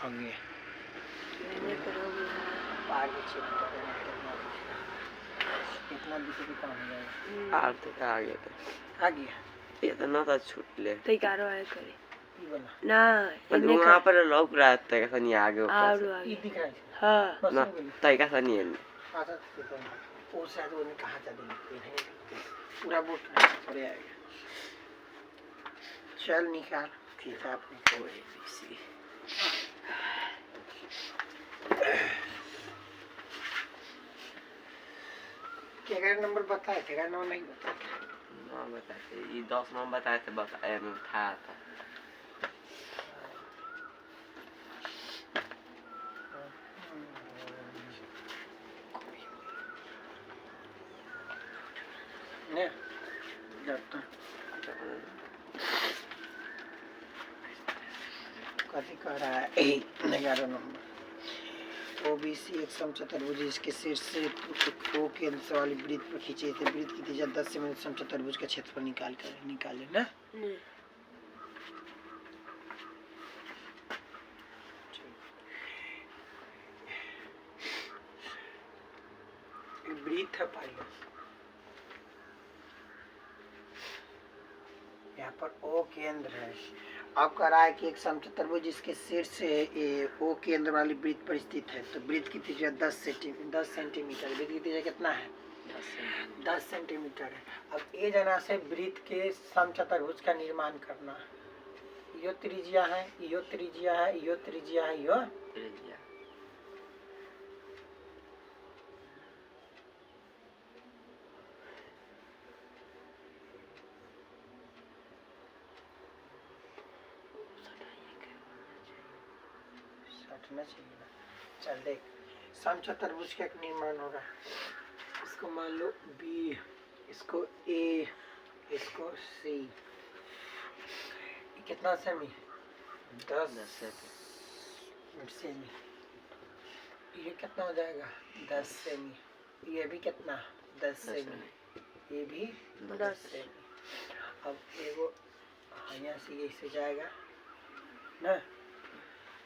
आगे मैंने करोगे आगे चेक करें कितना दूसरी काम हो जाएगा। आर तक आ गया था, आ गया ये तो ना था छूट ले तो 11 आए करे ये वाला ना मतलब वहाँ पर लौक रहा था कैसा नहीं आगे ऊपर और से ये आगे दिख रहा है हाँ बस ना हो गई। तय कैसा नहीं है आधा देखो वो शायद वो नहीं कहा जाता नहीं पूरा बोट थोड़े आएगा। चल निकाल ठीक है आपने कोई बीसी क्या नंबर बताए थे क्या नंबर नहीं बताया ना बताते ये 10 नंबर बताए थे बताया मैं उठाया था ने डॉक्टर कथी कह रहा है 11 नंबर ओबीसी एक समचतुर्भुज इसके शीर्ष से ओ केंद्र से वाली वृत्त पर खींचे थे वृत्त की त्रिज्या 10 से समचतुर्भुज का क्षेत्रफल निकाले ना वृत्त है पहले यहाँ पर ओ केंद्र है। अब कह रहा है कि एक समचतुर्भुज जिसके शीर्ष से ओ केंद्र वाली वृत्त पर स्थित है तो वृत्त की त्रिज्या 10 सेंटीमीटर वृत्त की त्रिज्या कितना है 10 सेंटीमीटर है। अब ये जना से वृत्त के समचतुर्भुज का निर्माण करना यो त्रिज्या है यो त्रिज्या है यो त्रिज्या है यो त्रिज्या हटना चाहिए ना। चल देख समचतुर्भुज का एक निर्माण होगा इसको मान लो बी इसको ए इसको सी कितना सेमी 10 सेमी ये कितना हो जाएगा 10 सेमी ये भी कितना 10 सेमी ये भी 10 सेमी। अब एगो यहाँ से ये से जाएगा ना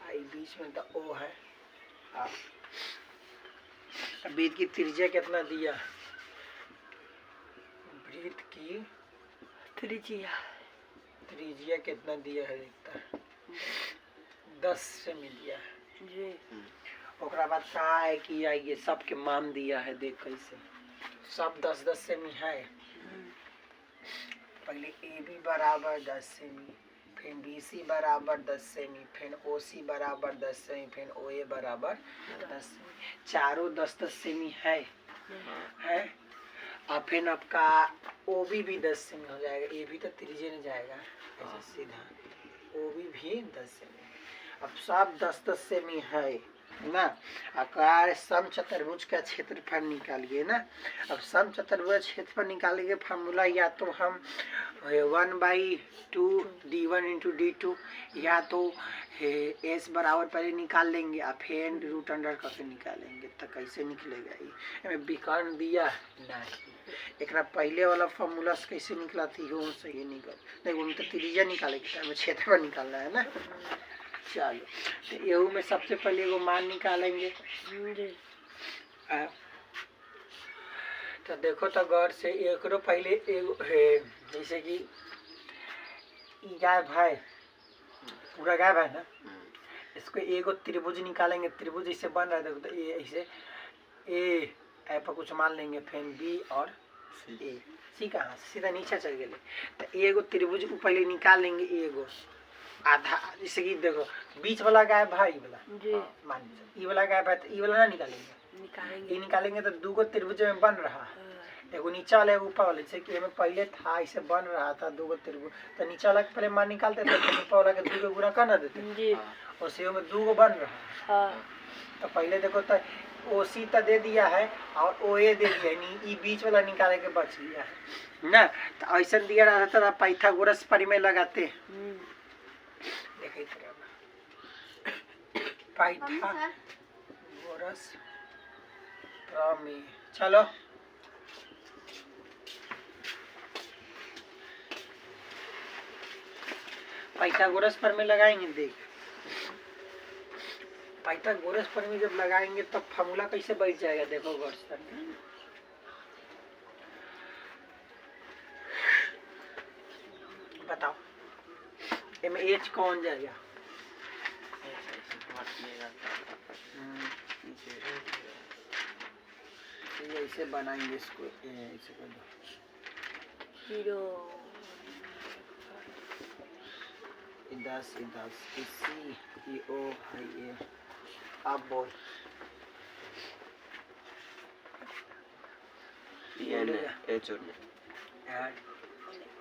आई बीच में तो ओ है वृत्त की त्रिज्या कितना दिया वृत्त की त्रिज्या कितना दिया है देखता है 10 सेमी दिया है जी ओकरा बाद कहा है कि ये सब के मान दिया है देख कैसे सब 10 सेमी है। पहले ए बी बराबर 10 सेमी फिर बी सी बराबर 10 सेमी फिर ओ सी बराबर 10 सेमी फिर ओ ए बराबर 10 सेमी चारों 10 सेमी है और फिर आपका ओ भी 10 सेमी हो जाएगा ये भी तो त्रिज्या में जाएगा ऐसे सीधा ओ भी 10 सेमी। अब सब 10 सेमी है ना आकार समचतुर्भुज का क्षेत्रफल निकालिए ना। अब समचतुर्भुज क्षेत्रफल निकालने के फार्मूला या तो हम 1/2 d1 इंटू d2 या तो एस बराबर पहले निकाल लेंगे और फिर रूट अंडर करके निकालेंगे तो कैसे निकलेगा ये विकर्ण दिया नहीं एक पहले वाला फार्मूला से कैसे निकला थी वो सही निकल देखो उन तो त्रिज्या निकाले क्षेत्रफल निकालना है ना। चलो तो यहू में सबसे पहले वो मान निकालेंगे तो देखो तो गौर से एक पहले एगो है जैसे कि गायब है पूरा गायब है ना इसको एगो त्रिभुज निकालेंगे त्रिभुज ऐसे बन रहा है देखो तो ये ऐसे ए पर कुछ मान लेंगे फिर बी और ए सी कहाँ सीधा नीचे चल गए तो एगो त्रिभुज पहले निकाल लेंगे एगो आधा जैसे कि देखो बीच वाला गायब है ये वाला जी मान लीजिए ये वाला गायब है तो ये वाला ना निकालेंगे ये निकालेंगे तो दूगो त्रिभुज में बन रहा है एगो नीचा वाला एगो ऊपर वाला जैसे कि पहले था ऐसे बन रहा था दूगो त्रिभुज तो नीचा वाला के पहले मान निकालते थे तो ऊपर वाला के दूगो गुना कर ना देते जी और सी में दूगो बन रहा है तो पहले देखो तो ओ सी तो दे दिया है और ओ ए दे दिया है बीच वाला निकाले के बच गया है ना तो ऐसा दिया रहता था पाइथागोरस परिमेय लगाते देखे पाइथागोरस प्रमेय चलो पाइथागोरस प्रमेय लगाएंगे देख पाइथागोरस प्रमेय जब लगाएंगे तब फॉर्मूला कैसे बैठ जाएगा, देखो गौर से। बताओ इसमें एच कौन जाएगा? ऐसे बनाएंगे इसको, ऐसे कर दो। हीरो 10 सी ई ओ आई ए। अब बोल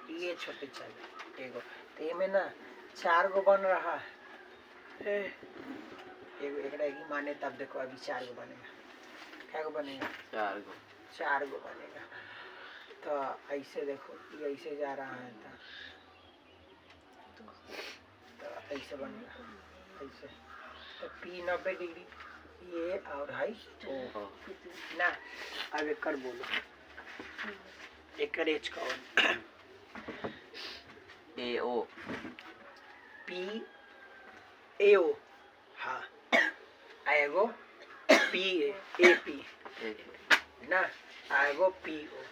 ये छोटे चाहिए एगो, तो ये में ना 4 गो बन रहा है। एगो एकरा की माने तब देखो अभी 4 गो बनेगा। क्या गो बनेगा? 4 गो बनेगा। तो ऐसे देखो ये ऐसे जा रहा है तो ऐसे बनेगा ऐसे। तो P 90 डिग्री ये और हाई ओ ना। अब एक कर बोलो, एक कर एच कौन? ए ओ पी ए ओ। हाँ आएगो पी ए पी ना, आएगो पी ओ।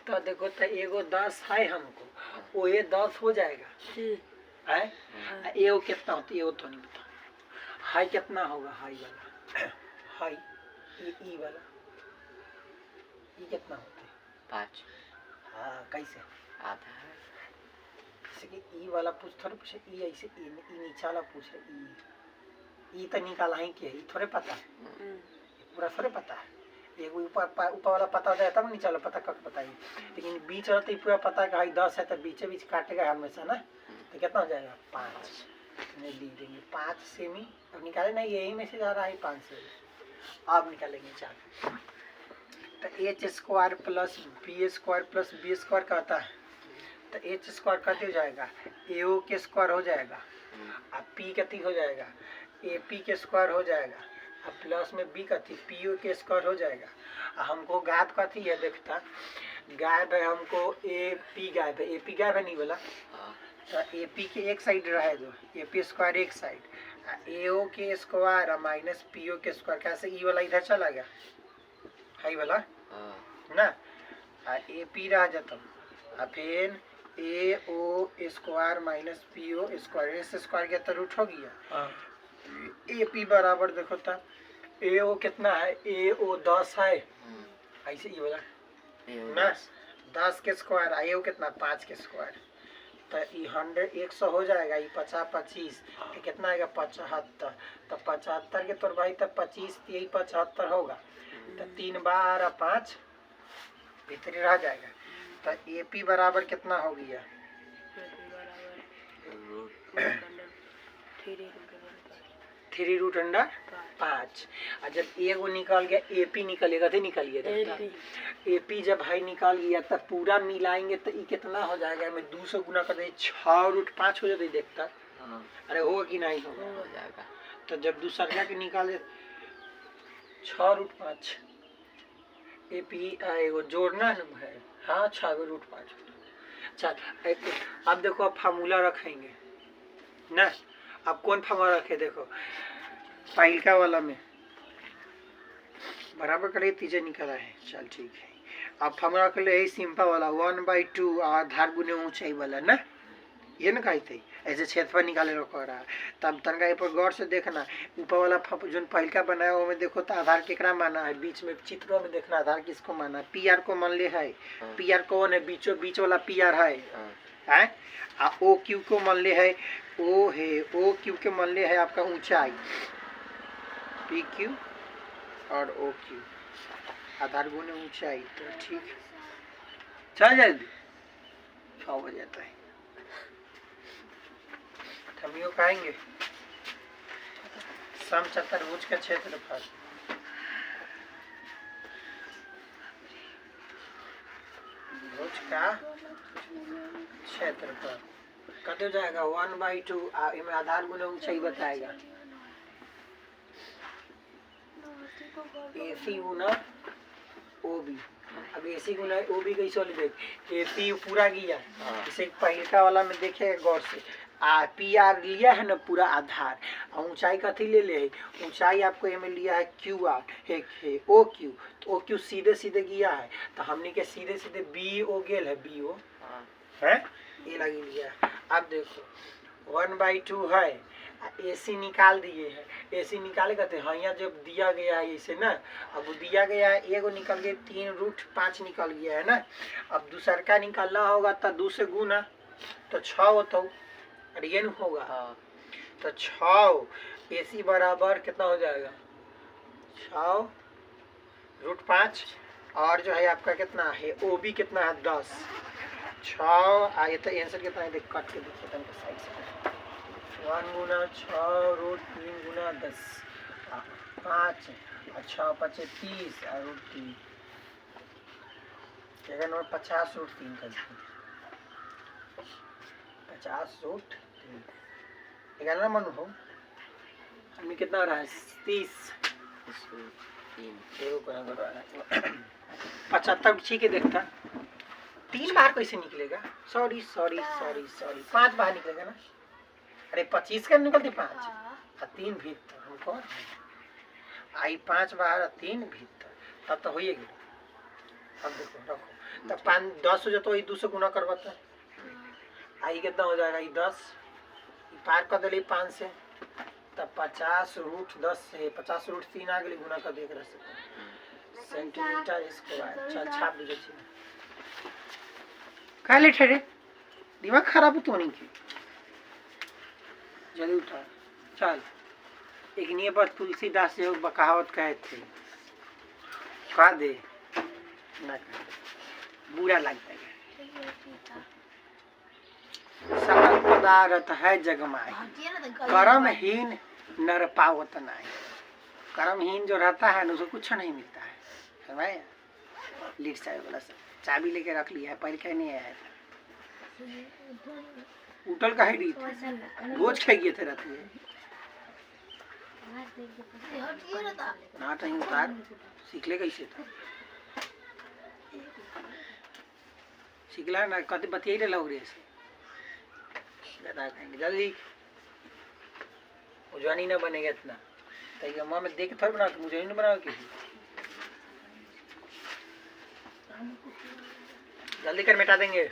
तो देखो तो एगो 10 है हमको, वो ये 10 हो जाएगा है। ए ओ कितना होता है? ए ओ तो नहीं पता। हाई कितना होगा? हाई वाला हाई ई वाला ई कितना होता है? 5। हाँ कैसे? आधा है जैसे कि ई वाला पूछ थोड़े पूछे, ई ऐसे ई नीचा वाला पूछ रहे। ई तो निकाला ही क्या? ई थोड़े पता है, पूरा थोड़े पता है। एगो ऊपर वाला पता हो जाए तब नीचे वाला पता कब पता है। लेकिन बीच वाला तो पूरा पता है कि हाई 10 है, तो बीचे बीच काटेगा हमेशा ना। तो कितना हो जाएगा? 5 ली देंगे। 5 सेमी अब निकाले ना, यही में से जा रहा है 5 सेमी। अब निकालेंगे 4। तो H square plus B square plus B square कहता है, तो एच स्क्वायर कति हो जाएगा? ए ओ के स्क्वायर हो जाएगा। अब पी कति हो जाएगा? ए पी के स्क्वायर हो जाएगा। अब प्लस में बी कति पी ओ के स्क्वायर हो जाएगा। हमको गायब कति है? देखता गायब है हमको ए पी गायब है। ए पी गायब है नहीं बोला, तो ए पी के एक साइड रहे दो, ए पी स्क्वायर एक साइड, ए ओ के स्क्वायर माइनस पी ओ के स्क्वायर। कैसे? ई वाला इधर चला गया, हाई वाला ना, ए पी रह जाता। फिर A O square minus P O square, S square के तो रूट हो गया। ए पी बराबर देखो था ए ओ कितना है? ए ओ 10 है। ऐसे ई वाला ना 10 के स्क्वायर, ए ओ कितना? 5 के स्क्वायर। तो ई 100 हो जाएगा। ई 50 25 तो कितना आएगा? 75। तो 75 के तोर भाई तब 25 यही 75 होगा। तो 3 बार 5 भीतरी रह जाएगा। तो ए पी बराबर कितना हो गया? 3 रूट अंडर 5। और जब एगो निकल गया ए पी निकलेगा तो निकलिएगा। ए पी जब भाई निकाल गया तब पूरा मिलाएंगे तो ये कितना हो जाएगा? मैं 200 गुना कर दे 6 रूट 5 हो जाते देखता। अरे होगा कि नहीं होगा? हो जाएगा। तो जब दूसरा के निकाले 6 रूट 5 ए पी एगो जोड़ना है। हाँ 6 रूट 5। चल अब देखो, अब फार्मूला रखेंगे ना। अब कौन फार्मूला रखे? देखो पाइलका वाला में बराबर करे तीजे निकला है। चल ठीक है। अब फार्मूला कर ले सिंपल वाला 1/2 आधार गुने ऊंचाई वाला ना, ये ना कही थी ऐसे क्षेत्रफल निकाले रखा रहा। तब तनका ये पर गौर से देखना, ऊपर वाला जो पहलका बनाया वो में देखो तो आधार केकरा माना है? बीच में चित्रों में देखना आधार किसको माना है? पी आर को मान ले है। पी आर कौन है? बीच वाला पी आर है। ओ क्यू को मान ले है, ओ है ओ क्यू के मान ले है आपका ऊंचाई पी क्यू और ओ क्यू, आधार गुने ऊंचाई। तो ठीक चल जल्दी 6 बजे आता है। हम यो कहेंगे समचतुर्भुज का क्षेत्रफल भुज का क्षेत्रफल कत हो जाएगा? 1/2 इनमें आधार गुना ऊंचाई बताएगा। AC गुना OB। अब AC गुना OB कैसे वाली देख? AC पूरा गया, इसे पहलका वाला में देखेगा गौर से। पी आर लिया है ना पूरा आधार, और ऊंचाई कथी ले ले है, ऊंचाई आपको एमे लिया है क्यू आर है ओ क्यू, तो ओ क्यू सीधे सीधे गया है, तो हमने के सीधे सीधे बी ओ गेल है, बी ओ हाँ है ये लगी लिया है। अब देखो 1/2 है, AC निकाल दिए है, AC निकाले कहते हैं यहाँ जब दिया गया है इसे ना, अब वो दिया गया है एगो निकल गया 3√5 निकल गया है ना, अब दूसर का निकालना होगा तो 2 से गुना तो 6 होता, और ये न होगा हाँ तो 6 AC बराबर कितना हो जाएगा 6√5, और जो है आपका कितना है OB कितना है 10, 6 आए तो आंसर कितना है, देख कट के देखिए तनिक साइड से 1 गुना 6√3 गुना 10 5 और 6 5 30 और √3 नंबर 50√3 कर 50√3 11 मन हो हमें कितना हो रहा है 30 इसमें 3 एगो को नंबर आ रहा है 75 ठीक है देखता 3 बार कैसे निकलेगा, सॉरी 5 बार निकलेगा ना, अरे 25 का निकलती 5 और 3 भीतर हमको आई 5 बाहर और 3 भीतर, तब तो हो ही गया। अब देखो रखो तब 5 10 हो जाता, 2 से गुना करवाता आई कितना हो जाएगा, ये 10 पार कर दिली 5 से, तब 50√10 से 50√3 आ गई, गुना कर देख रहे सेंटीमीटर स्क्वायर। चल छाप दीजिए खा ले ठहरे, दिमाग खराब हो तो नहीं की, जल्दी उठा चल। एक नहीं पर तुलसीदास जी बकावत कहे थे, कह दे ना बुरा लगता है, सकल पदार्थ है जगमाई, कर्महीन नर पावत नहीं। कर्महीन जो रहता है ना उसको कुछ नहीं मिलता है, समझ लीड साहब वाला चाबी लेके रख लिया है, पहले कहीं नहीं आया था, उठल का है रोज खाई गए थे रात में ना कहीं उतार सीख ले कैसे था, सीखला ना कते बतियाई रहा रे से बता कहेंगे जल्दी उजवानी ना बनेगा इतना, तो माँ में देख थोड़ा बना के मुझे नहीं बनाओ किसी, जल्दी कर मिटा देंगे।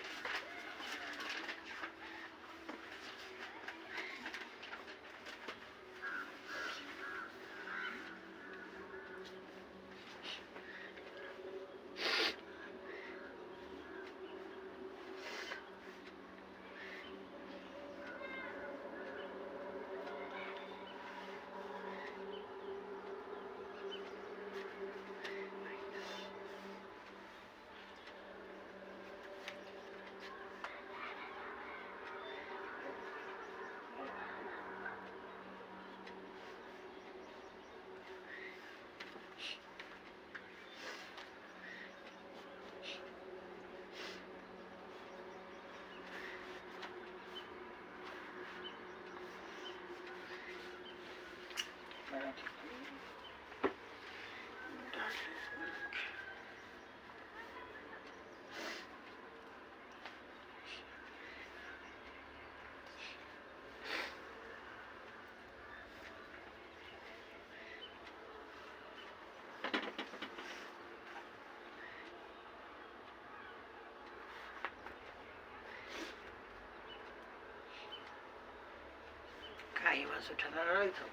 बस उठाना नहीं तो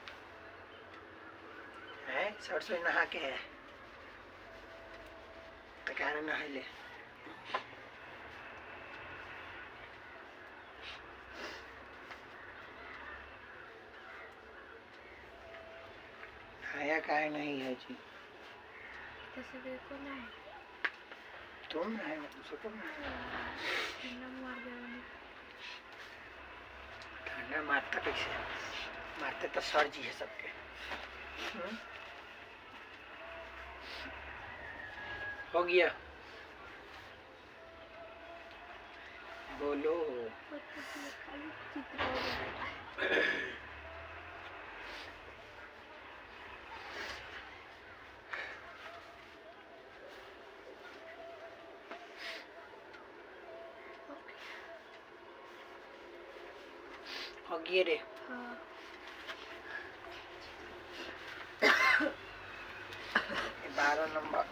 है सरसों नहा के है तो क्या नहा ले खाया काय नहीं है जी तुम है ठंडा मारता कैसे मारते तो सर जी है सबके हो गया बोलो हगिए रे। हाँ। ये 12 नंबर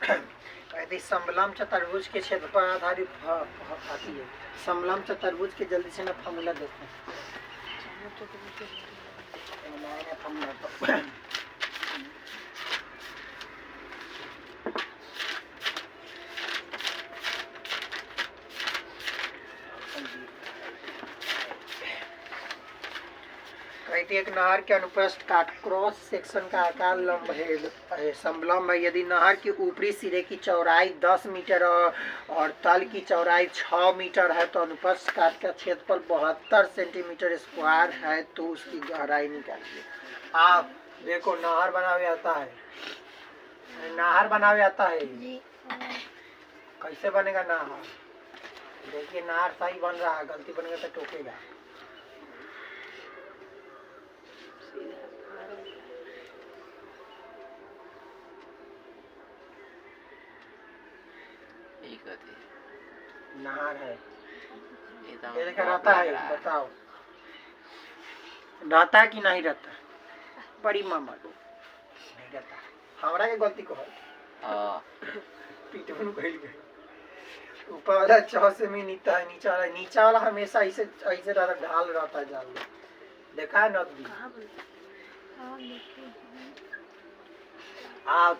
कहती समलम चतुर्भुज के क्षेत्रफल पर आधारित आती है। समलम चतुर्भुज के जल्दी से ना फॉर्मूला देखते हैं। नया फॉर्मूला तो कहती है कि नहर के अनुप्रस्थ का क्रॉस सेक्शन का आकार लंब है समलंब है। यदि नहर के ऊपरी सिरे की चौड़ाई 10 मीटर और तल की चौड़ाई 6 मीटर है तो अनुप्रस्थ काट का क्षेत्रफल 72 सेंटीमीटर स्क्वायर है तो उसकी गहराई निकालिए। आप देखो नहर बनावे आता है, नहर बनावे आता है। जी। कैसे बनेगा नहर? देखिए नहर सही बन रहा है, गलती बनेगा तो टोकेगा। यही कहते हैं। नहर है ये तो ये लेकर बहुत आता लग है, रहा बताओ रहता है कि नहीं रहता? बड़ी मामा नहीं रहता, हमारा के गलती को है। हाँ। पीटवन कहल गए ऊपर वाला 6 से में नीचा वाला हमेशा ऐसे ऐसे रहता, ढाल रहता है जाल में। देखा है नदी? कहाँ बोलते? हाँ देखिए।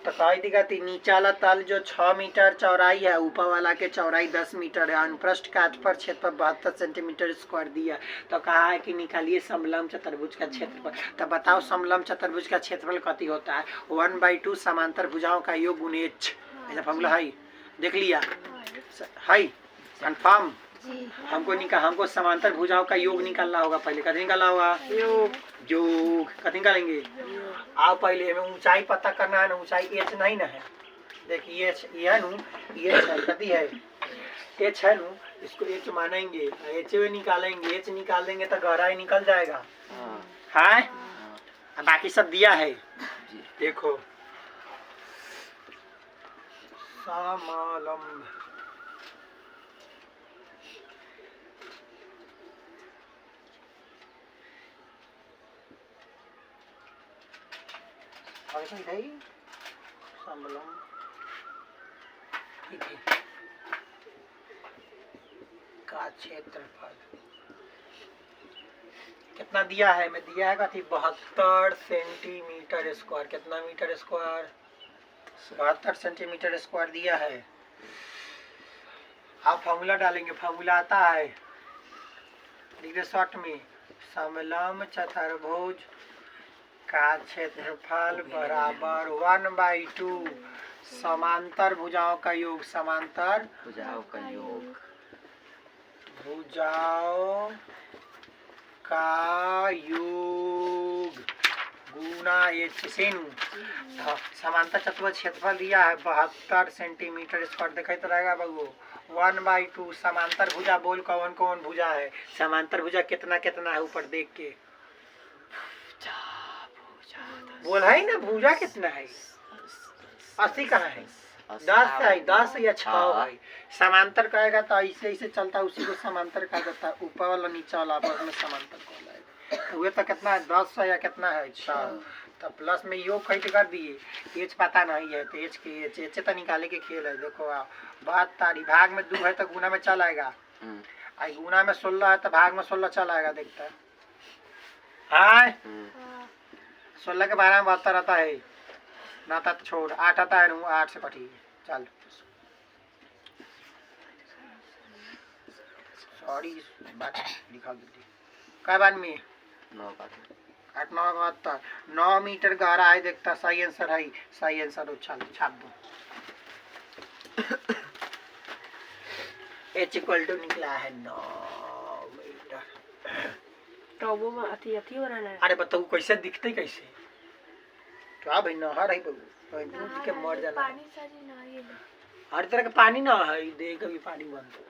तो कह दिखा नीचा वाला तल जो 6 मीटर चौड़ाई है, ऊपर वाला के चौड़ाई 10 मीटर है, अनुप्रस्थ काट पर क्षेत्रफल 72 सेंटीमीटर स्क्वायर दिया। तो कहा है कि निकालिए समलंब चतुर्भुज का क्षेत्रफल। तो बताओ समलंब चतुर्भुज का क्षेत्रफल कति होता है? 1/2 समांतर भुजाओं का योग गुणे h। ऐसा फॉर्मूला है, देख लिया है कंफर्म। हमको समांतर भुजाओं का योग निकालना होगा। पहले कथी निकालना होगा? योग कथी निकालेंगे? आओ पहले हमें ऊंचाई पता करना है ना, ऊंचाई h नहीं ना है। देखिए h ये है कथी है? h है नु, इसको h मानेंगे, h निकालेंगे, h निकाल देंगे तो गहराई निकल जाएगा। है बाकी सब दिया है। देखो समलंब समलंब ठीक है का क्षेत्रफल कितना दिया है? मैं दिया है कथी 72 सेंटीमीटर स्क्वायर। कितना मीटर स्क्वायर? 72 सेंटीमीटर स्क्वायर दिया है। आप फॉर्मूला डालेंगे, फॉर्मूला आता है देखिए शॉर्ट में, समलंब चतुर्भुज का क्षेत्रफल बराबर 1/2 समांतर भुजाओं का योग, समांतर भुजाओं का योग, भुजाओं का योग गुना h से समांतर चतुर्भुज क्षेत्रफल दिया है 72 सेंटीमीटर स्क्वायर। दिखाई तो रहेगा बगो 1/2 समांतर भुजा। बोल कौन कौन भुजा है? समांतर भुजा कितना कितना है ऊपर देख के बोल है ना, भुजा कितना है? 80 कहाँ है? 10 है, 10 या 6 है। समांतर कहेगा तो ऐसे ऐसे चलता है, उसी को समांतर कहा जाता है। ऊपर वाला नीचा वाला आपस में समांतर कहलाएगा। हुए तो कितना है? 10 है या कितना है? 6। तो प्लस में योग कैसे कर दिए? एच पता नहीं है तो एच के एच तो निकाले के खेल है। देखो आप 72 भाग में 2 है तो गुना में चल आएगा, आई गुना में 16 है तो भाग में 16 चल आएगा। देखता है 16 के 12 में 72 आता है ना, तो छोड़ 8 आता है ना, 8 से कटी चल। सॉरी बात लिखा देती क्या बात में 8 9 72 9 मीटर गहरा है। देखता सही आंसर है, सही आंसर हो। चल छाप दो। h इक्वल टू निकला है 9 मीटर। टॉबो में अथी अथी बनाना है। अरे बताओ कैसे दिखते कैसे? क्या भाई नहर है बबू, दूध के मर जाना। पानी सारी ना ये ले। हर तरह का पानी ना है, दे कभी पानी बंद हो।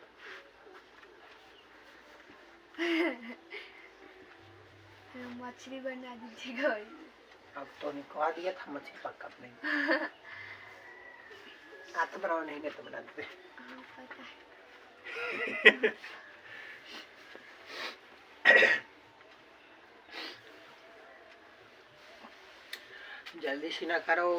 मछली बना दीजिएगा। अब तो निकवा दिया था मछली पक्का नहीं। आप तो बनाओ नहीं तो बना देते। हाँ पता है। जल्दी सीना करो।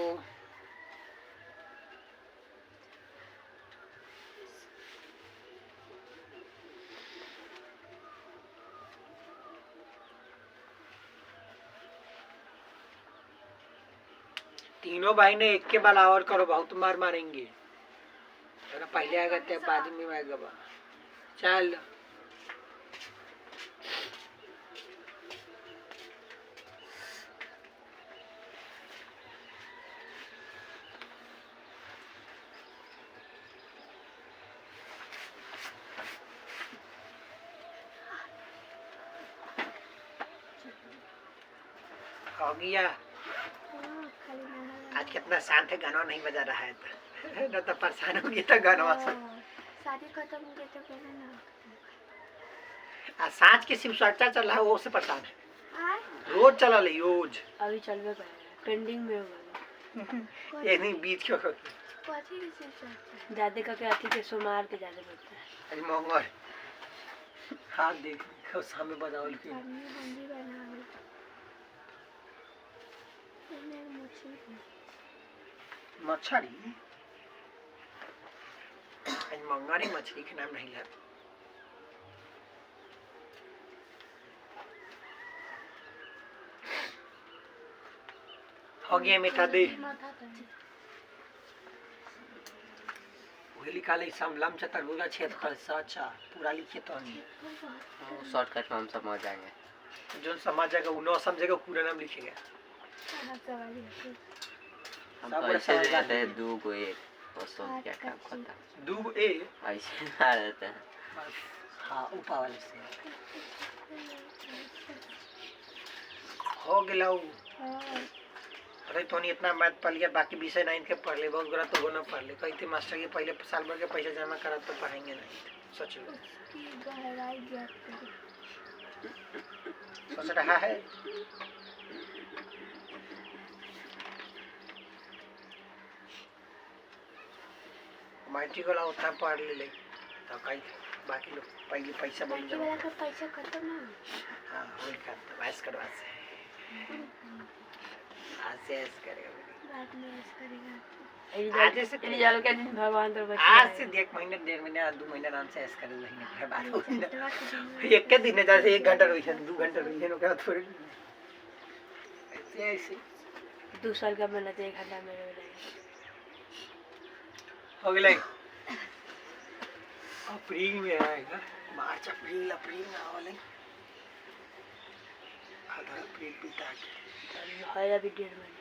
तीनों भाई ने एक के बराबर करो, बहुत मार मारेंगे। अगर पहले आ गए बाद में आएगा बा। चल हो गया। खाली नहा आज कितना शांत है, गाना नहीं बजा रहा है तो न तो परेशान होगी तो गाना से। शादी खत्म हो गई तो पहले ना साँझ के शिव चर्चा चल रहा है, वो से परेशान है। आय रोज चला ले रोज। अभी चलवे पाएगा ट्रेंडिंग में होगा ये नहीं बीच क्यों कथी के चीज चलता दादे का के अथी के सोमार के ज्यादा बोलता है अरे मंगल हाथ देख सामने बजावल के आदमी बंदी बनावे इन्हें मछली मछली। आज मंगारी मछली के नाम नहीं ला। हो गया मीठा दे। वही लिखा ले समलम चतुर्भुज क्षेत्रफल सचा पूरा लिखे तो नहीं। शॉर्टकट में हम समझ जाएंगे। जो समझ जाएगा वो न समझेगा पूरा नाम लिखेगा। हम सब तो बड़ा ऐसे समझदार रहते हैं है। दो को एक और सो क्या काम करता है। दू ए ऐसे ना रहते हैं। बस हाँ ऊपर वाले से हो गया। अरे तो नहीं इतना मैथ पढ़ लिया, बाकी विषय नाइन के पढ़ ले, बहुत बुरा तो वो ना पढ़ ले। कहीं थे मास्टर के पहले साल भर के पैसा जमा करा तो पढ़ेंगे नहीं। सोच लो सोच रहा है। मैट्रिक वाला उतना पढ़ ले तो कहीं बाकी लोग पहले पैसा बोल बाकी वाला का पैसा खत्म ना हाँ वही करता बस करवा से आज से ऐसे करेगा बाद में ऐसा करेगा आज से रिजल्ट के दिन भगवान तो आज से 1 महीने 1.5 महीने 2 महीने आराम से ऐसे करे वही नहीं बात एक के दिन जैसे 1 घंटा रोई 2 घंटा रोई है क्या थोड़ी ऐसे ऐसे 2 साल का मेहनत 1 घंटा में हो जाएगा। हो गया। अप्रैल में आएगा, मार्च अप्रैल में आवाले आधा अप्रैल बीता के है अभी 1.5 महीने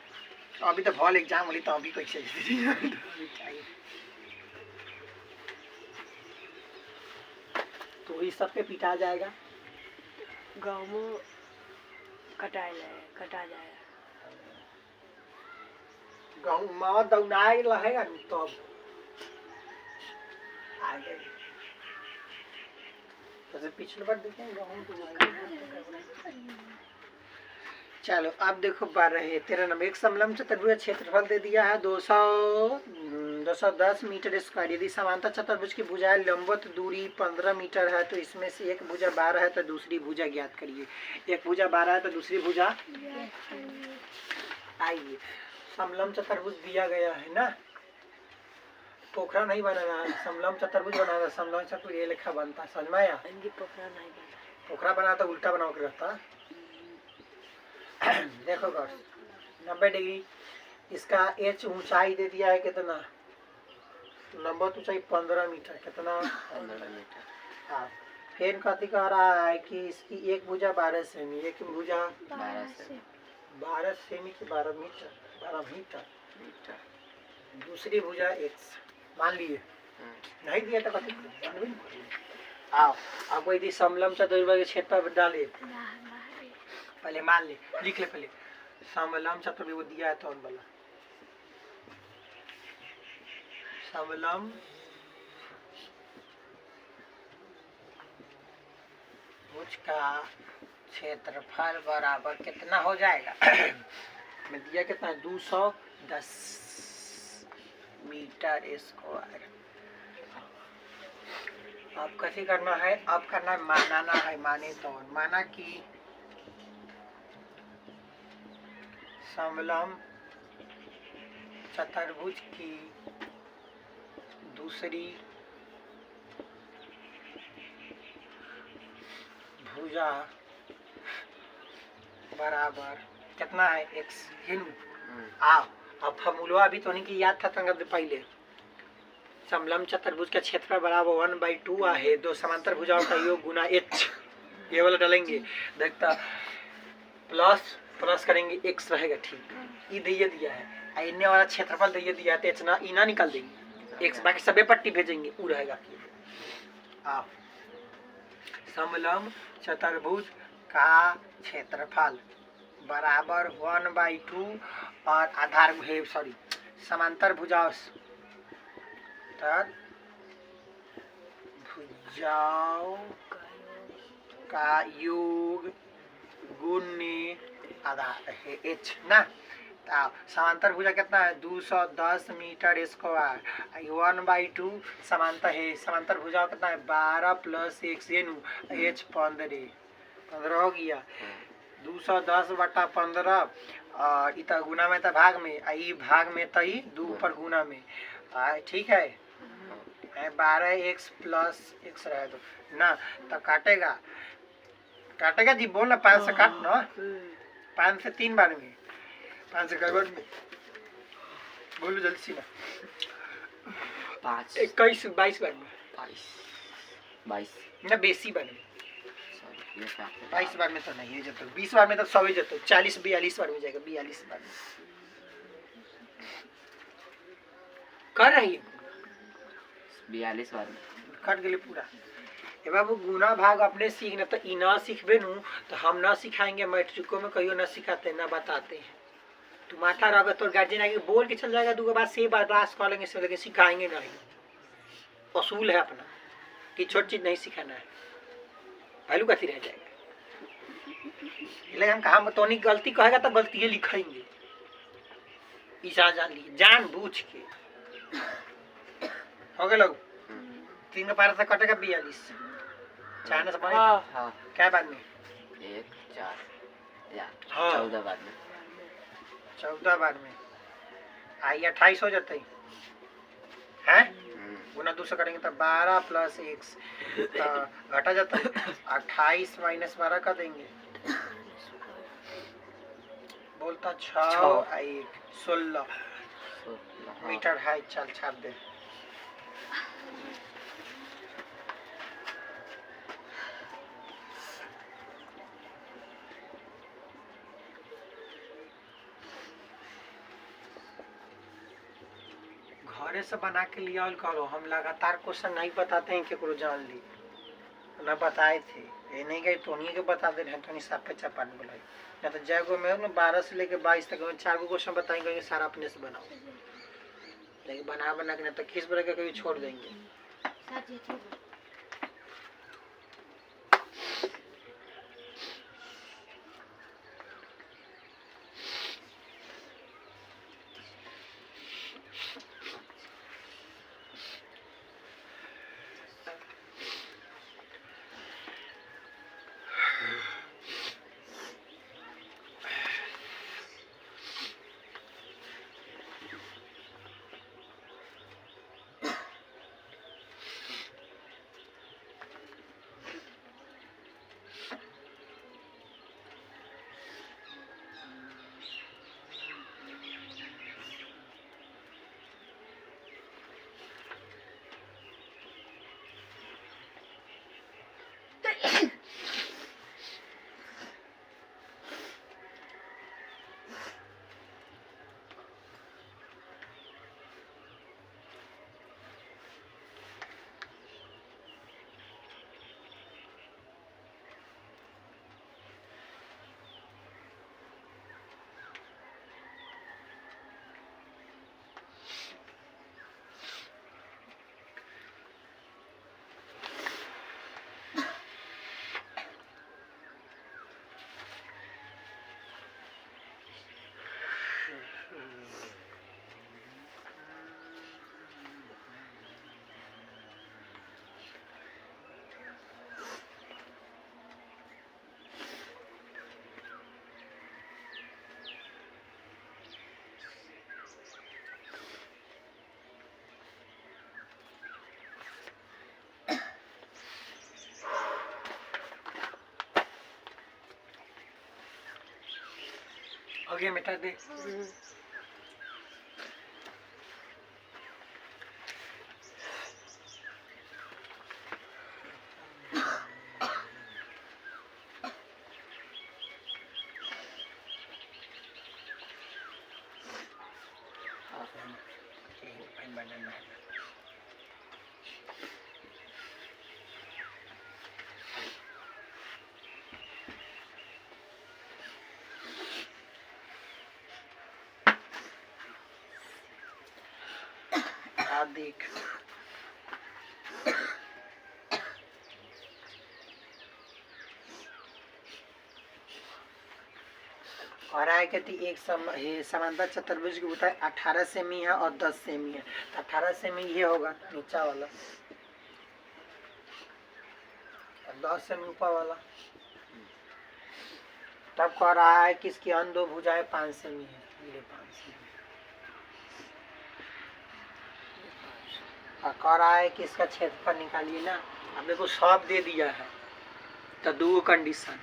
अभी तो फॉल एग्जाम वाली तो अभी कैसे चाहिए तो इस सब पे पिटा जाएगा। गाँव में कटा जाएगा गाँव में दौड़ाए रहेगा तो आगे तो पिछले बार देखें गाँव तो चलो अब देखो 13 नंबर। एक समलम चतुर्भुज क्षेत्रफल दे दिया है 210 मीटर स्क्वायर। यदि समांतर चतुर्भुज की भुजाएं लंबवत दूरी 15 मीटर है तो इसमें से एक भुजा 12 है तो दूसरी भुजा ज्ञात करिए। एक भुजा 12 है तो दूसरी भुजा आइए। समलम चतुर्भुज दिया गया है ना, पोखरा नहीं बनाना है, समलम चतुर्भुज बनाना। समलम चतुर्भुज ये लिखा बनता है, समझ में आया। पोखरा बना तो उल्टा बना के रहता। देखो गौर 90 डिग्री इसका एच ऊंचाई दे दिया है कितना, लंबवत ऊंचाई 15 मीटर कितना 15 मीटर। हाँ फिर कथी कह रहा है कि इसकी एक भुजा 12 सेमी, एक भुजा 12 से 12 सेमी की 12 मीटर 12 मीटर। मीटर। दूसरी भुजा एक मान लिए नहीं दिया तो कथी आओ आपको यदि समलम चतुर्भुज के क्षेत्र पर डाले पहले मान ले लिख ले पहले समलम चतुर्भुज दिया है तो वाला समलम भुज का क्षेत्रफल बराबर कितना हो जाएगा में दिया कितना है 210 मीटर स्क्वायर। अब कैसे करना है, अब करना है मानाना है। माने तो माना कि समलम चतुर्भुज की दूसरी भुजा बराबर कितना है एक्स हिंदू। अब फॉर्मूला अभी तो नहीं की याद था तंग पहले। समलम चतुर्भुज का क्षेत्रफल बराबर 1/2 है। दो समांतर भुजाओं का योग गुना h, ये वाला डालेंगे देखता प्लस प्लस करेंगे x रहेगा ठीक। ये दिया है इन्ने वाला क्षेत्रफल दिया है तो इतना इना निकाल देंगे x, बाकी सबे पट्टी भेजेंगे वो रहेगा। आप समलम चतुर्भुज का क्षेत्रफल बराबर 1/2 और आधार सॉरी समांतर भुजाओं का योग गुणे आधार है h ना। समांतर भुजा कितना है 210 मीटर स्क्वायर। 1/2 समांतर है, समांतर भुजा कितना है 12 + x h 15 हो गया। 210/15 और इतना गुना में था भाग में, आई भाग में तई 2 पर गुना में ठीक है। 12x + x रहे तो ना तो काटेगा जी बोल ना 5 से काट ना 5 से 3 बार में 5 से गड़बड़ में बोलो जल्दी सी ना 5 21 22 बार में 22 ना बेसी बार में ये क्या 22 बार में तो नहीं है जब 20 बार में तो 100 जतो 40 42 बार में जाएगा 42 बार में कर रही है 42 बार में कट गए पूरा। ए बाबू गुना भाग अपने सीखना तो ई ना सीखबे नू तो हम ना सिखाएंगे मैट्रिको में कहियो ना सिखाते ना बताते हैं। तू माथा रगा तो गार्जियन आगे बोल के चल जाएगा 2 बार से बर्दाश्त कर लेंगे से लेकिन सिखाएंगे नहीं। असूल है अपना कि छोटी चीज नहीं सिखाना है वैल्यू कथी रह जाएगा। इसलिए हम कहा तो नहीं गलती कहेगा तो गलती लिखेंगे ईसा जान ली जान बूझ के हो गए लोग 3 के पार से कटेगा 42 चाइना से बने हाँ क्या बार में 1 4 या हाँ। 14 बार में 14 बार में आई 28 हो जाते हैं गुना 2 से करेंगे तो 12 + x तो घटा जाता है 28 - 12 कर देंगे बोलता 6 1 16 मीटर हाइट चल छाप दे। घरे से बना के लिया और करो हम लगातार क्वेश्चन नहीं बताते हैं केकरो जान ली ना बताए थे ये नहीं गए टोनी के बता दे रहे टोनी साफे चपाट बोलाई ना तो जयगो में ना 12 से लेके 22 तक में 4 क्वेश्चन बताएंगे सारा अपने से बनाओ लेकिन बना के ना तो खींच बना के कभी छोड़ देंगे। हो गया मिटा दे। बनाना है। देख और आए कहती एक समांतर चतुर्भुज की ऊंचाई 18 सेमी है और 10 सेमी है, तो 18 सेमी ये होगा नीचा वाला और 10 सेमी ऊपर वाला। तब कह रहा है कि इसकी अन्य दो भुजाएं 5 सेमी है, ये 5 सेमी। और कह रहा है कि इसका क्षेत्रफल निकालिए ना। अब देखो सब दे दिया है तो दो कंडीशन,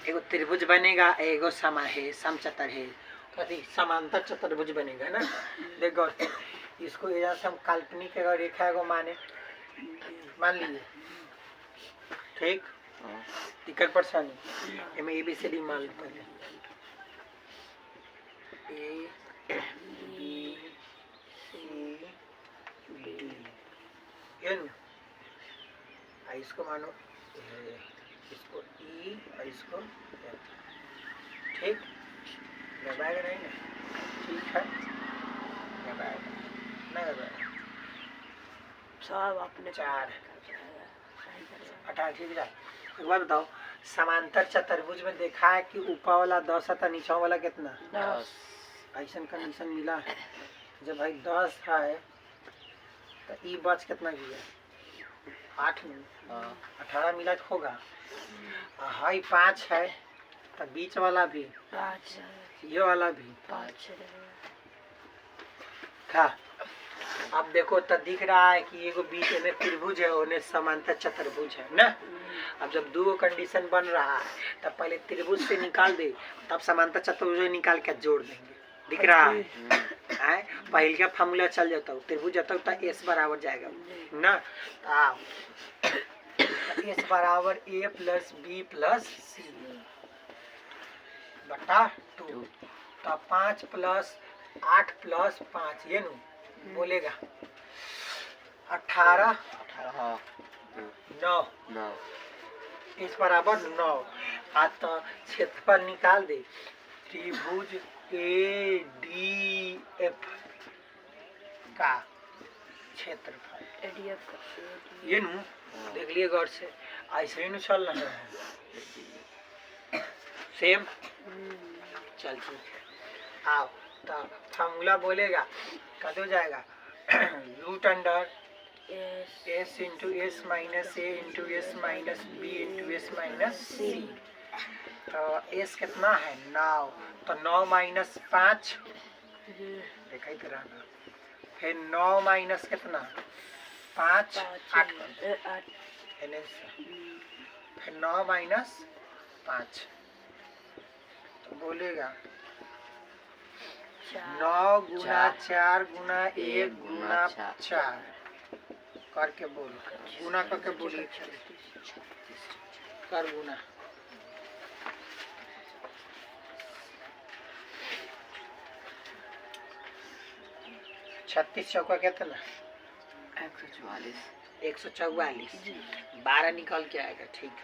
एगो त्रिभुज बनेगा, एगो समचतर है, कथी समांतर चतुर्भुज बनेगा ना। देखो इसको यहाँ से हम काल्पनिक अगर रेखा एगो मान लीजिए, ठीक, दिक्कत परेशानी में ABCD मान लो पहले, ABCD इसको मानो, इसको E और इसको F, ठीक, घबराएगा नहीं ना, ठीक है, घबराएगा नहीं, घबराएगा सब अपने 4 18 ठीक है। एक बार बताओ, समांतर चतुर्भुज में देखा है कि ऊपर वाला 10 है तो नीचे वाला कितना 10। ऐसा कंडीशन मिला है। जब भाई 10 है तो ई बच कितना गया 8 में 18 मिला होगा। हाई 5 है तो बीच वाला भी 5, ये वाला भी 5 था। अब देखो तो दिख रहा है कि एगो बीच में त्रिभुज है, उन्हें समांतर चतुर्भुज है ना। अब जब दो कंडीशन बन रहा है तब पहले त्रिभुज से निकाल दे, तब समांतर चतुर्भुज निकाल के जोड़ देंगे। दिख रहा है पहले का फॉर्मूला चल जाता है, त्रिभुज जाता है तो S बराबर जाएगा ना। S बराबर A plus B plus C बटा 2, तो 5 प्लस 8 प्लस 5 ये नु बोलेगा 18 9 इस बराबर 9। आज तो क्षेत्रफल निकाल दे, त्रिभुज ADF का क्षेत्रफल ये नु देख लिए गौर से, ऐसे ही नु चल रहा है सेम। चल ठीक है, आओ तो फार्मूला बोलेगा कद हो जाएगा root under S into S minus A into S minus B into S minus C। तो S कितना है 9, तो 9 माइनस 5 देखा ही तरह ना, फिर 9 माइनस कितना 5 8 फिर 9 माइनस 5 तो बोलेगा 9 गुना 4 गुना 1 गुना 4 करके बोल, गुना करके बोलिए, कर गुना 36 चौका कितना 144 12 निकल के आएगा। ठीक है,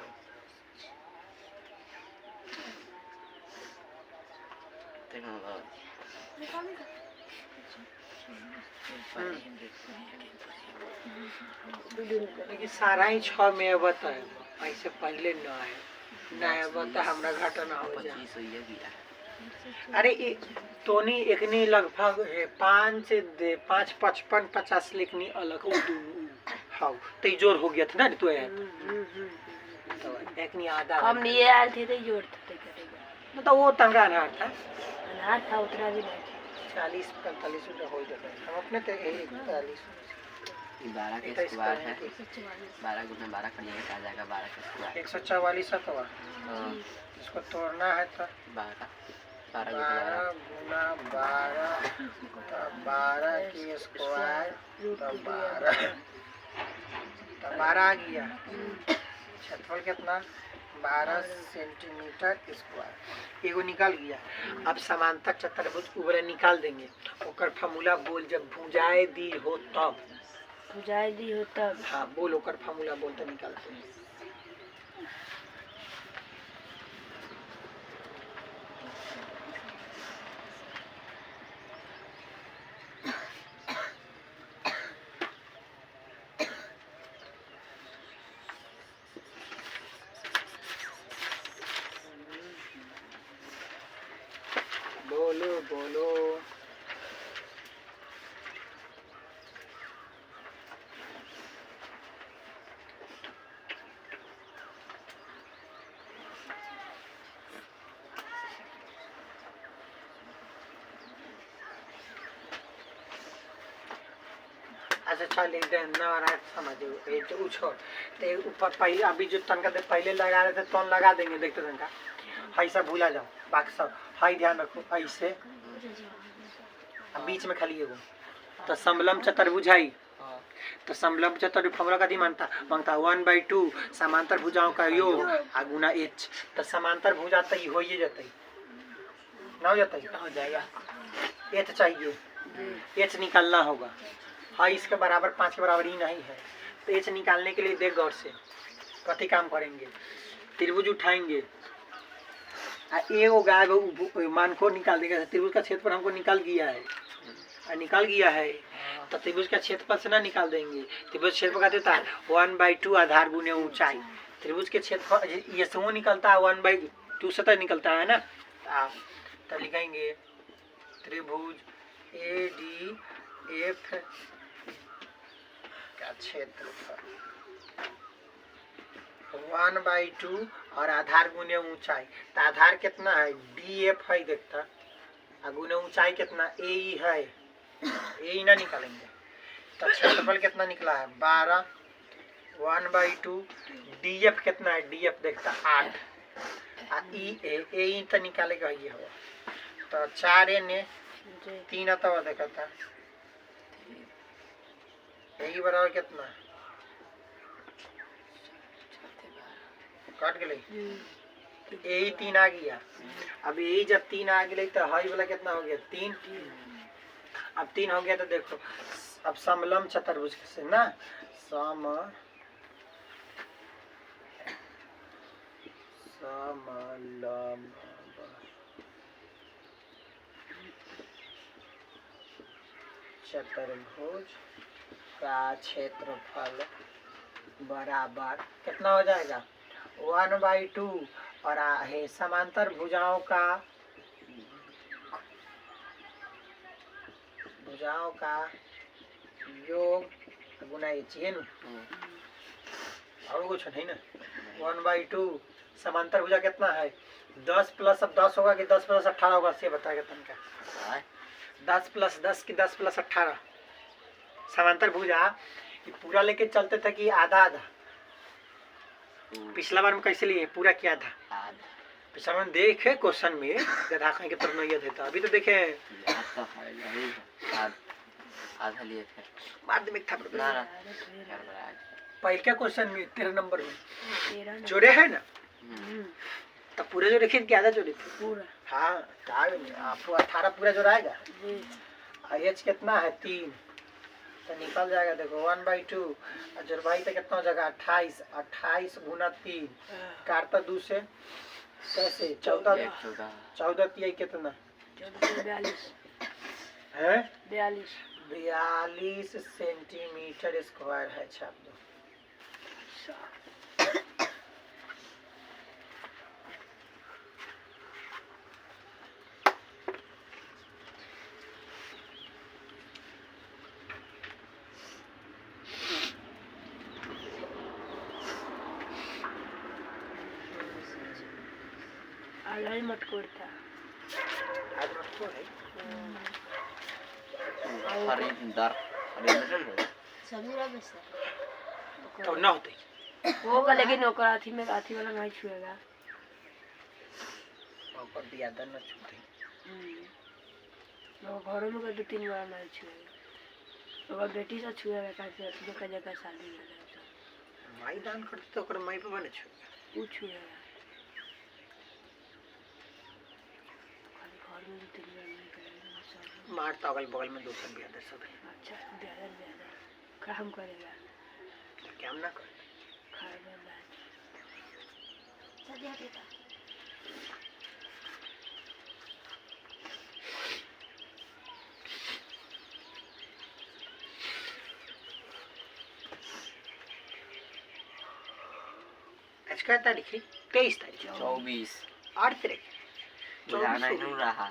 लेकिन सारा ही 6 में बता है, ऐसे पहले न है बता हमरा घाटा ना हो जाए। अरे तोनी एकनी लगभग है 5 55 50 लिखनी अलग हो हाँ तो जोर हो गया था ना तो तो एकनी आधा हम नहीं आए थे तो जोड़ते थे, तो वो तंगा ना था, अनार था उतना भी नहीं, 40 45 रुपया हो जाता है। हम अपने तो 41 12 के स्क्वायर है, 12 गुना 12 करिएगा आ जाएगा 12 के स्क्वायर 144 है। तो इसको तोड़ना है तो 12 12 गुना 12 तब 12 की स्क्वायर तब 12 आ गया। क्षेत्रफल कितना 12 सेंटीमीटर स्क्वायर एगो निकल गया। अब समांतर चतुर्भुज उबरे निकाल देंगे। ओकर फार्मूला बोल जब भुजाए दी हो तब। भुजाए दी हो तब। हाँ बोल ओकर फार्मूला बोल तो निकालते हैं। बोलो बोलो। अच्छा चल एक दिन ना रहा समझो ये तो छोड़ ते ऊपर पहले अभी जो तनका दे पहले लगा रहे थे तो लगा देंगे देखते तनका ऐसा भूला जाओ बाकी सब हाई ध्यान रखो ऐसे अब बीच में खाली एगो तो समलम चतुर्भुज है तो समलम चतुर्भुज फॉर्मूला का दी मानता 1/2 समांतर भुजाओं का योग आ गुना h तो समांतर भुजा तो हो ही जाता ना हो जाता हो जाएगा। h चाहिए h निकालना होगा। हाँ इसके बराबर 5 के बराबर ही नहीं है तो h निकालने के लिए देख गौर से कथी काम करेंगे। त्रिभुज उठाएंगे एगो गाय मान को निकाल देगा। त्रिभुज का क्षेत्रफल हमको निकाल गया है तो त्रिभुज का क्षेत्रफल से ना निकाल देंगे। त्रिभुज क्षेत्रफल का देता है 1/2 आधार गुने ऊंचाई। त्रिभुज के क्षेत्रफल ये समूह निकलता है 1/2 से तो निकलता है ना। तो लिखेंगे त्रिभुज ADF का क्षेत्रफल 1/2 और आधार गुने ऊंचाई। तो आधार कितना है DF है देखता और गुने ऊंचाई कितना AE है AE ना निकालेंगे तो क्षेत्रफल कितना निकला है 12 1/2 DF कितना है DF देखता 8 और EE तो निकालेगा ये हो तो 4 ने 3 आता हुआ देखता AE बराबर कितना काट गए यही 3 आ गया। अब यही जब 3 आ गए तो हाई वाला कितना हो गया 3। अब 3 हो गया तो देखो अब समलम चतुर्भुज से ना समलम चतुर्भुज का क्षेत्रफल बराबर कितना हो जाएगा 1/2 और है समांतर भुजाओं का योग गुना h है ना और कुछ नहीं ना 1/2 समांतर भुजा कितना है 10 प्लस अब 10 होगा कि 10 प्लस 18 होगा से बताएगा तनका 10 प्लस 10 की 10 प्लस 18 समांतर भुजा पूरा लेके चलते थे कि आधा आधा। पिछला बार में कैसे लिए पूरा किया था पिछला बार देखे क्वेश्चन में गधा कहीं के तरफ नहीं था अभी तो देखे आधा लिए थे माध्यमिक था पहले क्या क्वेश्चन में 13 नंबर में जोड़े है ना तो पूरे जो लिखे क्या आधा जोड़े थे पूरा। हाँ आपको 18 पूरा जोड़ाएगा h कितना है 3 तो निकल जाएगा देखो 1/2 और जोड़वाई तो कितना हो जाएगा 28 गुना 3 काटता 2 से कैसे 14 तिहाई कितना 42 है 42 सेंटीमीटर स्क्वायर है छाप दो। आलू मटकोर था आज मटकोर है तो ना होते वो का लेकिन नौकर हाथी में हाथी वाला नहीं छुएगा और दिया दर न छूटे घरों में कोई 2-3 बार नहीं छुएगा। अगर बेटी से छुएगा कैसे देखा जगह शादी में माई दान करते तो ओकर माई बाबा ने छुए वो छुएगा। खाली घर में 2-3 बार नहीं करेगा सब। मार तो अगल बगल में दोस्तन भी आते सब अच्छा ज्यादा काम करेगा क्या हम ना कर खाएगा लाज। सदिया बेटा आज क्या तारीख है 23 तारीख 24 8 तारीख बुझाना ही नहीं रहा।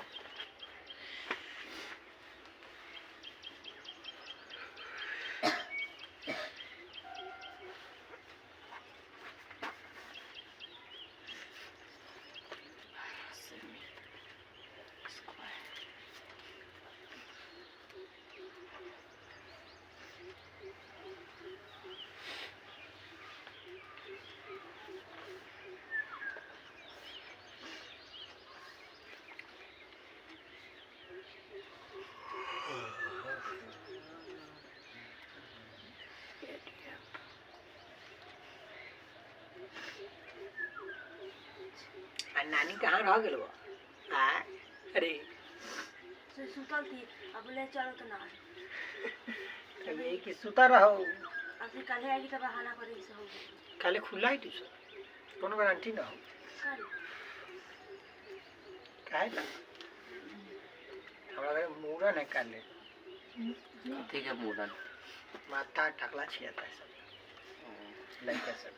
नानी कहाँ रह गए अरे से सुतल थी अब ले चलो तो ना अब ये कि सुता रहो अभी कल आएगी तो बहाना करेगी से होगी काले खुला है ट्यूशन कोनो गारंटी ना हो कल काहे ना हमारा घर मूरन है काले ठीक है मूडन माथा टकला छियाता है सब लड़का सब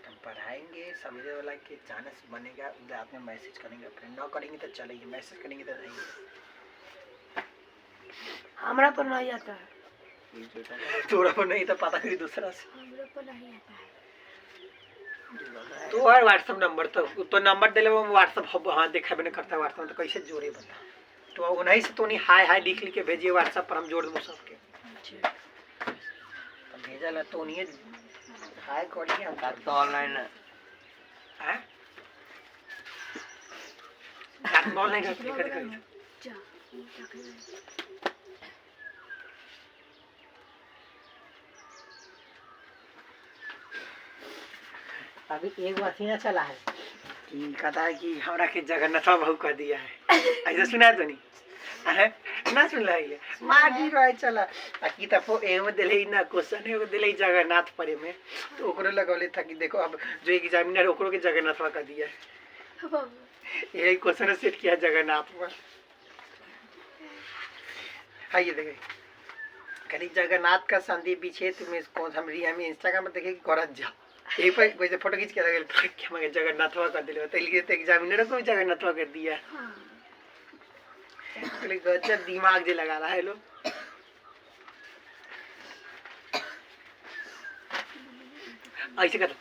हम पढ़ाएंगे सवेरे वाला के चानस बनेगा रात में मैसेज करेंगे फिर ना करेंगे तो चलेगी मैसेज करेंगे तो नहीं हमरा पर नहीं आता है तोरा पर नहीं तो पता करी दूसरा से हमरा पर नहीं आता है तो यार व्हाट्सएप नंबर तो नंबर दे ले वो व्हाट्सएप हाँ देखा भी नहीं करता व्हाट्सएप तो कैसे जोड़े बता तो उन्हीं से तो नहीं हाय हाय लिख के भेजिए व्हाट्सएप पर हम जोड़ दूँ सबके तो भेजा ला तो नहीं हाय करिए हम तो ऑनलाइन हैं ऑनलाइन कर जा अभी एक बात ही ना चला है कि कहता है कि हमरा के जगन्नाथ बहु कर दिया है ऐसा सुना तो नहीं है ना सुन है माँ की रहे चला कि तब एम दिले ना क्वेश्चन है दिले जगन्नाथ परे में तो ओकरो लगौले था कि देखो अब जो एग्जामिनर ओकरो के जगन्नाथ कर दिया है यही क्वेश्चन सेट किया जगन्नाथ पर हाँ ये देखे कहीं जगन्नाथ का संदीप विच्छेद में कौन हम इंस्टाग्राम पर देखे गरज जा यही पर वैसे फोटो खींच के लगे क्या मैं जगन्नाथवा कर दिले तो लिए तो एग्जामिनर को भी जगन्नाथवा कर दिया गजब दिमाग जे लगा रहा है लोग ऐसे कहता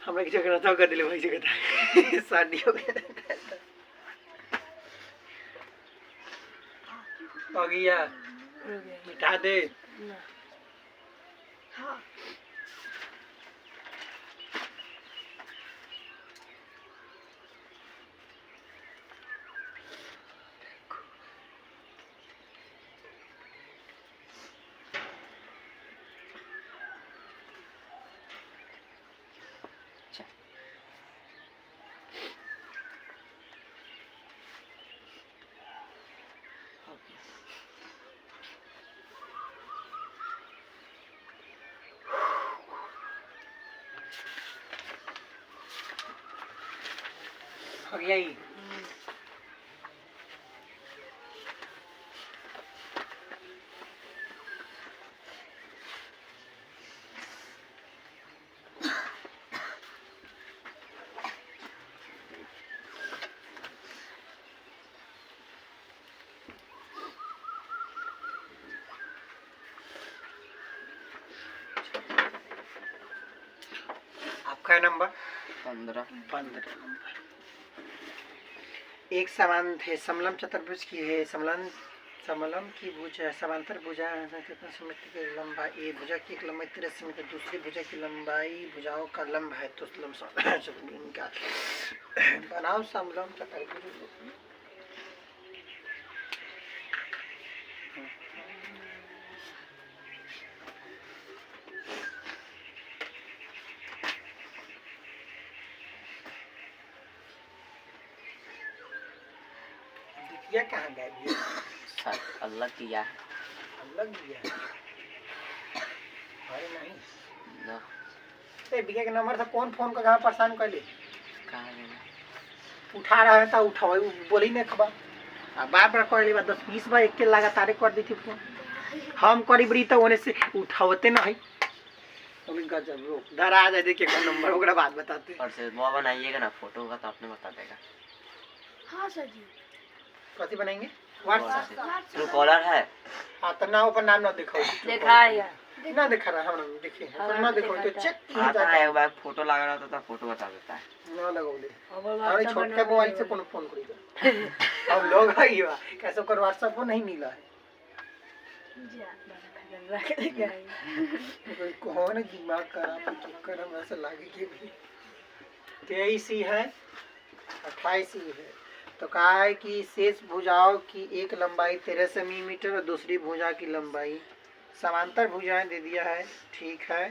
हमरा के जगन्नाथवा कर दिले वैसे कहता शादी हो गया हो गया मिटा दे ना हाँ हो गया ही आपका नंबर 15 नंबर एक समान थे समलम चतुर्भुज की है समलम की भुजा समांतर भुजा कितना समिति की लंबाई एक भुजा की एक लंबाई 83 मीटर दूसरी भुजा की लंबाई भुजाओं का लंब है तो लंब का बनाओ समलम चतुर्भुज ये कहाँ गए ये सर अलग किया है अलग गया अरे नहीं ना ए बिके के नंबर था कौन फोन का कहाँ परेशान कर ले कहाँ गया उठा रहा है तो उठाओ बोली नहीं खबर बार बार कर ली 10-20 बार एक के लगातार कर दी थी फोन हम करी बड़ी तो होने से उठावते ना है अभी गजब रो डर आ जाए देखिए कौन नंबर ओकरा बात बताते और से वो बनाइएगा ना फोटो का तो आपने बता देगा हाँ सर जी कथी बनाएंगे व्हाट्सएप ट्रू कॉलर है हाँ तो ना ऊपर नाम ना दिखाओ दिखाएगा ना दिखा रहा हम देखिए हाँ, ना देखो तो दिखाता चेक की आता जाता है एक बार फोटो लगा रहा था फोटो बता देता है ना लगाओ ले अब अरे WhatsApp छोटे बना मोबाइल से देगा। कौन फोन करेगा अब लोग आई बा कैसे कर व्हाट्सएप को नहीं मिला है जा, बड़ा खतरनाक दिखाएगा। कोई कौन दिमाग खराब चक्कर में ऐसा लागे कि भी 23 ही है 28 ही है तो कहा है कि शेष भुजाओं की एक लंबाई 13 सेंटीमीटर और दूसरी भुजा की लंबाई समांतर भुजाएं दे दिया है ठीक है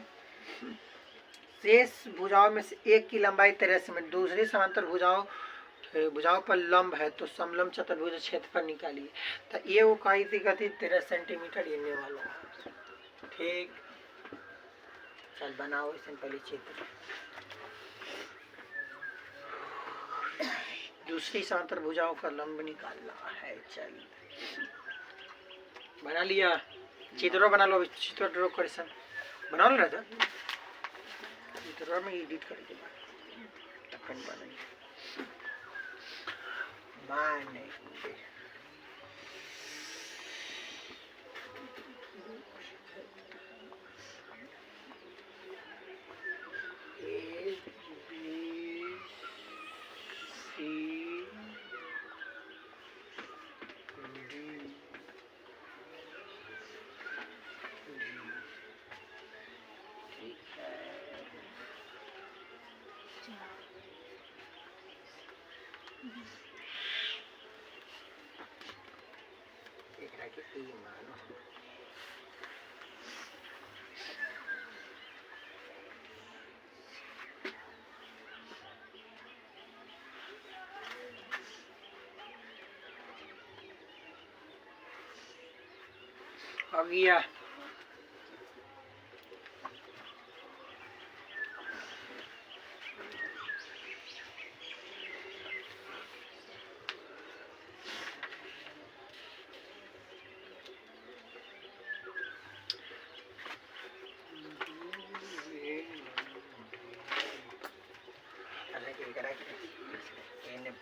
शेष भुजाओं में से एक की लंबाई 13 सेंटीमीटर दूसरी समांतर भुजाओं पर लंब है तो समलंब चतुर्भुज क्षेत्रफल निकालिए तो ये वो कही थी कहती 13 सेंटीमीटर लेने वाला ठीक चल बनाओ इससे पहले चित्र दूसरी समांतर भुजाओं का लंब निकालना है चलिए बना लिया चित्रों बना लो अभी चित्र ड्रॉ कर सन बना लो राजा चित्रों में एडिट करके अपन बनाएंगे माने A B C एकरा के ई मानो आ गया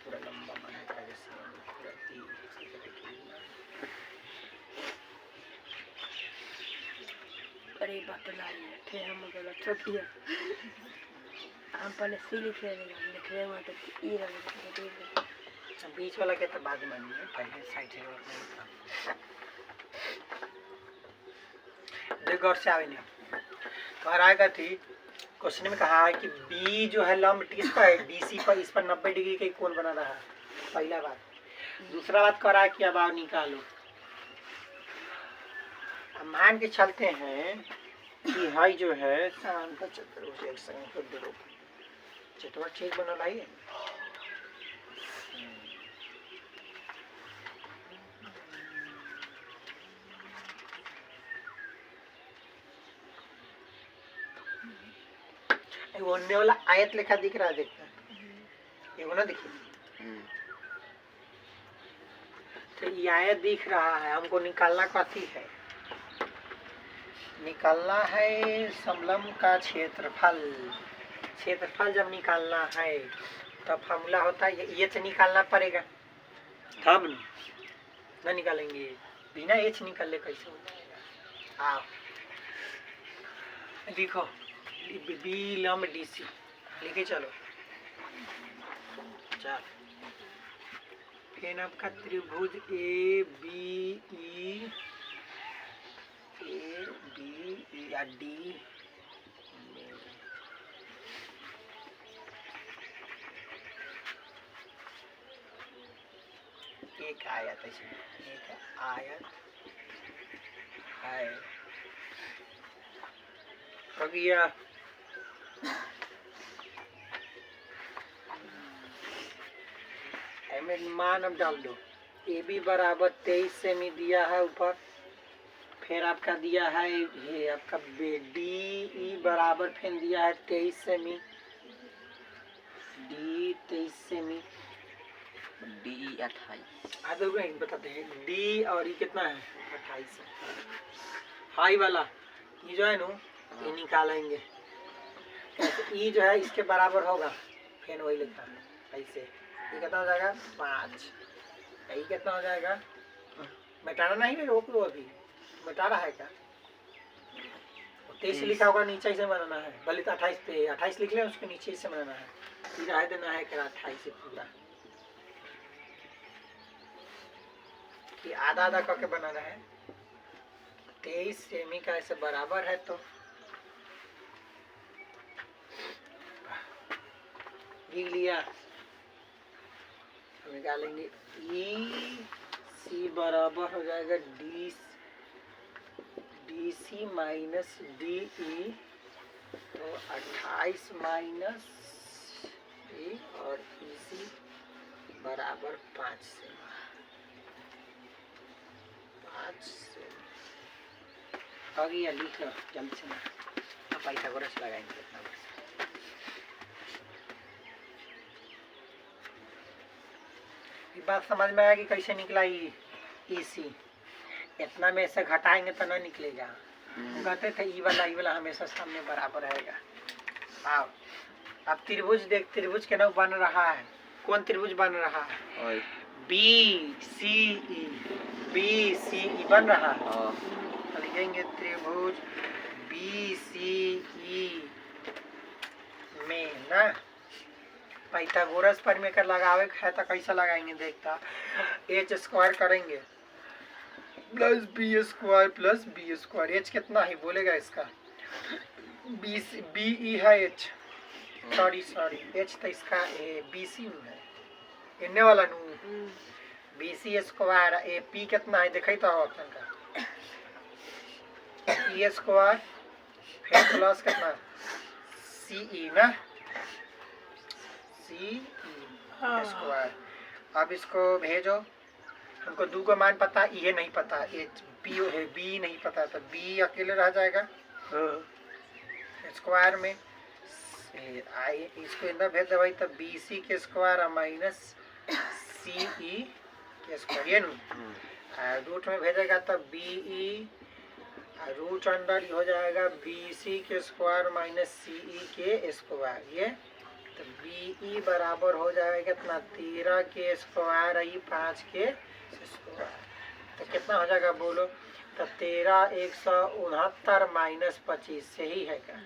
पूरा लंबा बना है जैसे पूरा अरे बाप रे थे हम गलत हो गया हम पहले सी लिखे लिख रहे हुआ तो ई रहा बीच वाला के तो बाद में नहीं है पहले साइड से देख गौर से आवे नहीं कह रहा है थी क्वेश्चन में कहा है कि बी जो है लंब किस पर है डीसी पर इस पर 90 डिग्री का कोण बना रहा है पहला बात दूसरा बात कह रहा है कि अब आप निकालो अब मान के चलते हैं कि हाई जो है समांतर चतुर्भुज एक संख्या चतुर्भुज ठीक बना लाइए ओने वाला आयत लेखा दिख रहा है देखना ये ना देखिए तो ये आयत दिख रहा है हमको निकालना कथी है निकालना है समलंब का क्षेत्रफल क्षेत्रफल जब निकालना है तब फॉर्मूला होता है ये से निकालना पड़ेगा तब ना निकालेंगे बिना एच निकाले कैसे हो जाएगा आओ लिखो बी लंब डीसी लिखे चलो चल फिर आपका त्रिभुज ए बी या डी एक आयत है इसमें एक आयत है हो गया में मान अब डाल दो ए बी बराबर 23 सेमी दिया है ऊपर। फिर आपका दिया है ये आपका डी ई बराबर फिर दिया है 23 सेमी। D 23 semi. डी 28। आधे बताते हैं डी और ई कितना है 28 है। हाई वाला ये जो है ना ये निकालेंगे ई जो है इसके बराबर होगा। फिर वही लिखा है ऐसे। ये कितना हो जाएगा 5। ये कितना हो जाएगा मिटाना नहीं है रोक लो अभी। मिटा रहा है क्या 23 लिखा होगा नीचे से बनाना है। भले तो 28 पे 28 लिख ले उसके नीचे से बनाना है। रह देना है क्या 28 से पूरा कि आधा आधा करके बनाना है। 23 सेमी का ऐसे बराबर है तो लिख लिया। हम निकालेंगे ई सी बराबर हो जाएगा D C minus D E. तो 28 माइनस ई और ई सी बराबर 5 से 5 से आ गया। लिख लो जल्दी से ना पाइथागोरस लगाएंगे। बात समझ में आएगी कैसे निकला ई सी। इतना में से घटाएंगे तो ना निकलेगा। कहते थे ई वाला हमेशा सामने बराबर रहेगा। आओ अब त्रिभुज देख। त्रिभुज के ना बन रहा है। कौन त्रिभुज बन रहा है बी सी ई बन रहा है। लिखेंगे त्रिभुज बी सी ई में ना पाइथागोरस परिमेय लगावे है तो कैसा लगाएंगे देखता। एच स्क्वायर करेंगे प्लस बी स्क्वायर। एच कितना है बोलेगा इसका बी ई है एच। सॉरी एच तो इसका बी सी है इन्ने वाला नू B C square. A P कितना है देखा तो ऑप्शन का ई स्क्वायर फिर प्लस कितना सी ई ना सी स्क्वायर। अब इसको भेजो। हमको दो का मान पता ये नहीं पता एच पी है बी नहीं पता तो बी अकेले रह जाएगा स्क्वायर में। आई इसको इतना भेज दे भाई तो बी सी के स्क्वायर माइनस सी ई के स्क्वायर ये रूट में भेजेगा तो बी ई रूट अंडर हो जाएगा बी सी के स्क्वायर माइनस सी ई के स्क्वायर। ये तो बी ई बराबर हो जाएगा कितना 13 के स्क्वायर आई 5 के स्क्वायर। तो कितना हो जाएगा बोलो तो 13 169 माइनस 25 सही है क्या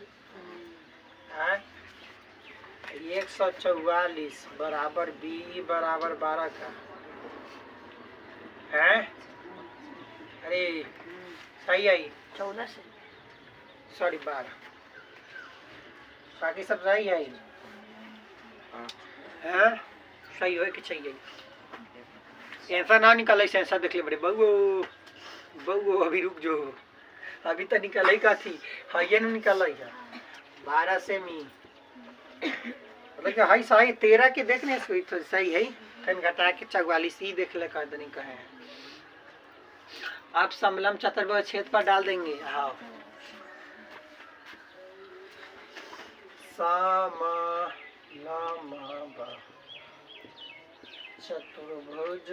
144 बराबर बी ई बराबर 12 का है। अरे सही आई 14 से सॉरी 12 बाकी सब सही है। हाँ सही हो कि चाहिए ऐसा ना निकाले ऐसा देख ले बड़े बउओ अभी रुक जो अभी तो निकल का थी। हाँ ये नहीं निकल 12 सेमी मतलब कि हाई सही 13 के देखने से तो सही है। फिर घटा के 44 ही देख ले कर देने कहे। आप समलम चतुर्भुज छेद पर डाल देंगे। हाँ चतुर्भुज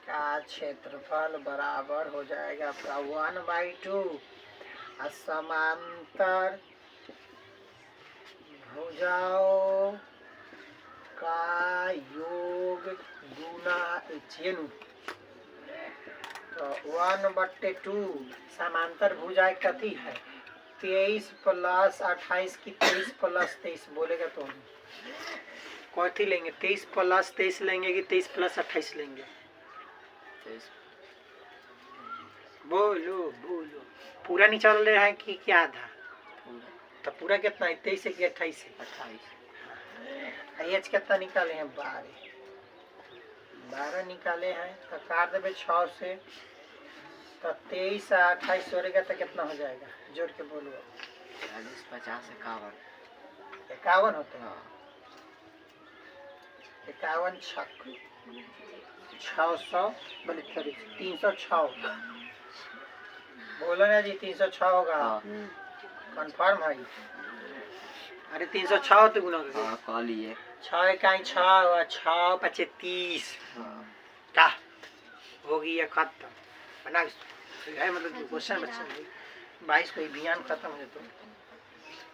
का क्षेत्रफल बराबर हो जाएगा आपका 1/2 समांतर भुजाओं का योग गुना एचएन। तो 1/2 समांतर भुजाएं कथी है 23 प्लस 28 की 23 प्लस 23 बोलेगा तो हम कथी लेंगे 23 प्लस 23 लेंगे कि 23 प्लस 28 लेंगे बोलो पूरा निकाल रहे हैं कि क्या था तो पूरा कितना है 23 से कि 28 से 28 एच कितना निकाले हैं 12 निकाले हैं तो काट देवे 6 से तो 23 से 28 जोड़ेगा तो कितना हो जाएगा जोड़ के बोलो 50 51 होते हैं 51 छक 600 बोले 306 बोलो ना जी 306 होगा हाँ कंफर्म है अरे 306 तो गुना करके हाँ कह लिए 6 इकाई 6 6 पचे 30 हाँ का हो गई है खत्म बना है मतलब क्वेश्चन बच्चा 22 को अभियान खत्म हो जाता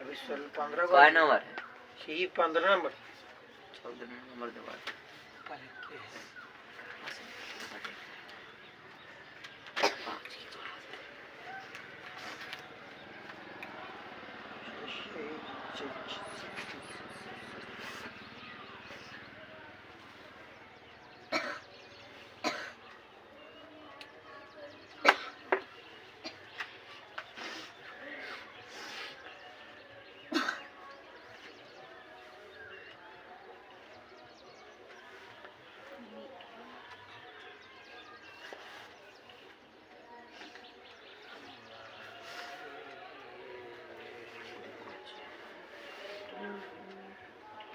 अभी 15 क्या नंबर है ही 15 नंबर 14 नंबर दबा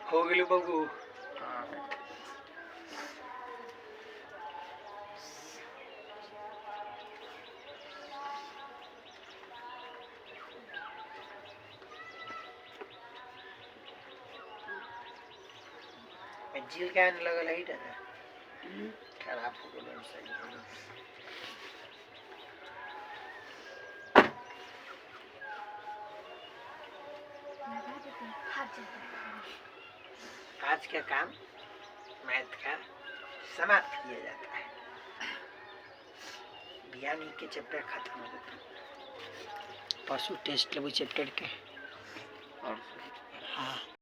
हो गेलो बबू झील क्या लगल है खराब हो गेलो सही आज का काम मैथ का समाप्त किया जाता है बियानी के चैप्टर खत्म हो जाता है परसों टेस्ट लेबू चैप्टर के और हाँ